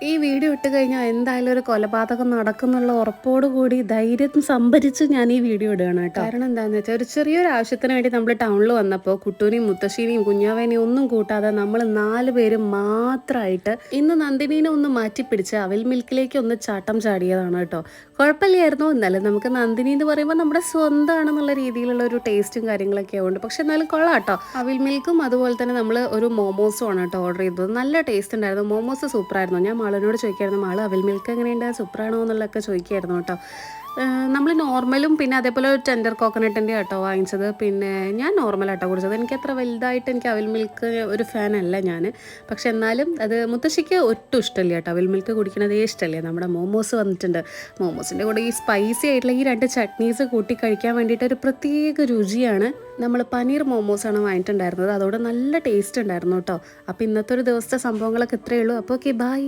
ഈ വീഡിയോ ഇട്ട് കഴിഞ്ഞാൽ എന്തായാലും ഒരു കൊലപാതകം നടക്കുന്നുള്ള ഉറപ്പോടുകൂടി ധൈര്യം സംഭരിച്ച് ഞാൻ ഈ വീഡിയോ ഇടുകയാണ് കേട്ടോ. കാരണം എന്താണെന്ന് വെച്ചാൽ ഒരു ചെറിയൊരു ആവശ്യത്തിന് വേണ്ടി നമ്മൾ ടൗണിൽ വന്നപ്പോൾ കുട്ടൂനെയും മുത്തശ്ശീനെയും കുഞ്ഞാവേനെയും ഒന്നും കൂട്ടാതെ നമ്മൾ 4 പേരും മാത്രമായിട്ട് ഇന്ന് നന്ദിനീനെ ഒന്ന് മാറ്റിപ്പിടിച്ച് അവിൽ മിൽക്കിലേക്ക് ഒന്ന് ചാട്ടം ചാടിയതാണ് കേട്ടോ. കുഴപ്പമില്ലായിരുന്നു. എന്നാലും നമുക്ക് നന്ദിനി എന്ന് പറയുമ്പോൾ നമ്മുടെ സ്വന്തമാണെന്നുള്ള രീതിയിലുള്ള ഒരു ടേസ്റ്റും കാര്യങ്ങളൊക്കെ ആവുന്നുണ്ട്. പക്ഷെ എന്നാലും കൊള്ളാം കേട്ടോ. അവിൽ മിൽക്കും അതുപോലെ തന്നെ നമ്മൾ ഒരു മോമോസും ആണ് കേട്ടോ ഓർഡർ ചെയ്തത്. നല്ല ടേസ്റ്റ് ഉണ്ടായിരുന്നു. മോമോസ് സൂപ്പറായിരുന്നു. ഞാൻ മാളിനോട് ചോദിക്കായിരുന്നു, മാള് അവിൽ മിൽക്ക് എങ്ങനെയുണ്ട്, സൂപ്പറാണോ എന്നുള്ളതൊക്കെ ചോദിക്കായിരുന്നു കേട്ടോ. നമ്മൾ നോർമലും പിന്നെ അതേപോലെ ഒരു ടെൻഡർ കോക്കനട്ടിൻ്റെ കേട്ടോ വാങ്ങിച്ചത്. പിന്നെ ഞാൻ നോർമലാട്ടോ കുടിച്ചത്. എനിക്ക് അത്ര വലുതായിട്ട് എനിക്ക് അവിൽ മിൽക്ക് ഒരു ഫാനല്ല ഞാൻ. പക്ഷെ എന്നാലും അത് മുത്തശ്ശിക്ക് ഒട്ടും ഇഷ്ടമില്ല കേട്ടോ, അവിൽ മിൽക്ക് കുടിക്കണതേ ഇഷ്ടമല്ല. നമ്മുടെ മോമോസ് വന്നിട്ടുണ്ട്. മോമോസിൻ്റെ കൂടെ ഈ സ്പൈസി ആയിട്ടുള്ള ഈ 2 ചട്നീസ് കൂട്ടി കഴിക്കാൻ വേണ്ടിയിട്ട് ഒരു പ്രത്യേക രുചിയാണ്. നമ്മൾ പനീർ മോമോസാണ് വാങ്ങിയിട്ടുണ്ടായിരുന്നത്. അതോടെ നല്ല ടേസ്റ്റ് ഉണ്ടായിരുന്നു കേട്ടോ. അപ്പോൾ ഇന്നത്തെ ഒരു ദിവസത്തെ സംഭവങ്ങളൊക്കെ ഇത്രയേ ഉള്ളൂ. അപ്പോൾ ഓക്കെ, ബൈ.